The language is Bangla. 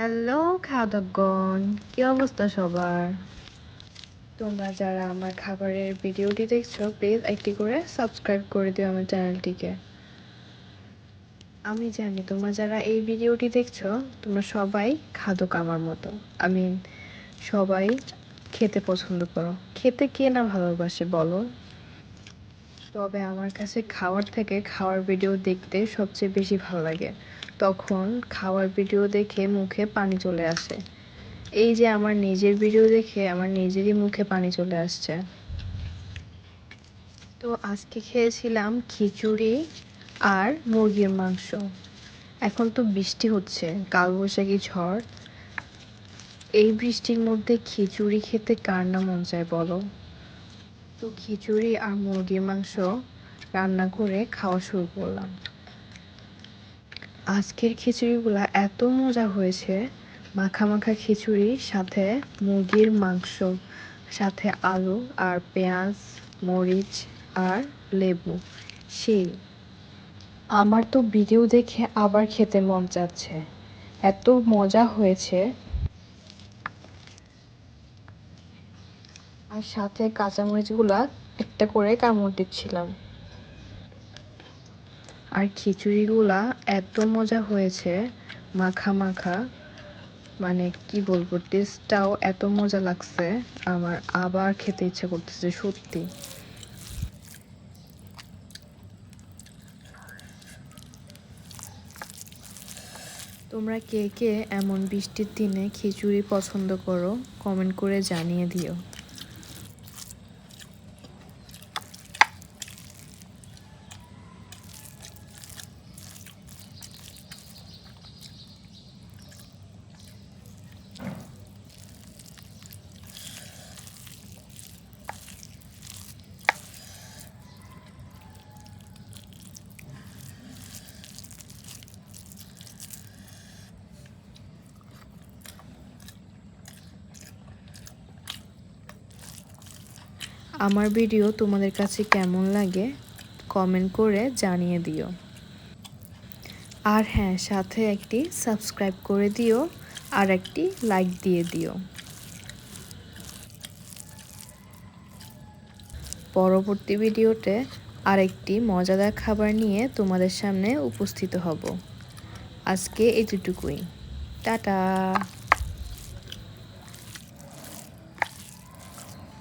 হ্যালো খাদকগণ, কি অবস্থা সবার? তোমরা যারা আমার খাবারের ভিডিওটি দেখছো, প্লিজ একটি করে সাবস্ক্রাইব করে দিও আমার চ্যানেলটিকে। আমি জানি তোমরা যারা এই ভিডিওটি দেখছো, তোমরা সবাই খাদক আমার মতো। আমি সবাই খেতে পছন্দ করো। খেতে কে না ভালোবাসে বলো? তবে আমার কাছে খাওয়ার থেকে খাওয়ার ভিডিও দেখতে সবচেয়ে বেশি ভালো লাগে। তখন খাওয়ার ভিডিও দেখে মুখে পানি চলে আসে। এই যে আমার নিজের ভিডিও দেখে আমার নিজেরই মুখে পানি চলে আসছে। তো আজকে খেয়েছিলাম খিচুড়ি আর মুরগির মাংস। এখন তো বৃষ্টি হচ্ছে, কালবৈশাখী ঝড়। এই বৃষ্টির মধ্যে খিচুড়ি খেতে কার না মন চায় বলো? তো খিচুড়ি আর মুরগির মাংস রান্না করে খাওয়া শুরু করলাম। আজকের খিচুড়িগুলা এত মজা হয়েছে, মাখা মাখা খিচুড়ি সাথে মুরগির মাংস, সাথে আলু আর পেঁয়াজ, মরিচ আর লেবু। সেই আমার তো ভিডিও দেখে আবার খেতে মন চাচ্ছে, এত মজা হয়েছে। আর সাথে কাঁচামরিচগুলা একটা করে কামড় দিচ্ছিলাম। আর খিচুড়িগুলা এত মজা হয়েছে, মাখা মাখা, মানে কি বলবো, টেস্টটাও এত মজা লাগছে, আমার আবার খেতে ইচ্ছে করতেছে সত্যি। তোমরা কে কে এমন বৃষ্টির দিনে খিচুড়ি পছন্দ করো, কমেন্ট করে জানিয়ে দিও। আমার ভিডিও তোমাদের কাছে কেমন লাগে কমেন্ট করে জানিয়ে দিও। আর হ্যাঁ, সাথে একটি সাবস্ক্রাইব করে দিও আর একটি লাইক দিয়ে দিও। পরবর্তী ভিডিওতে আরেকটি মজাদার খাবার নিয়ে তোমাদের সামনে উপস্থিত হব। আজকে এতটুকুই। টাটা।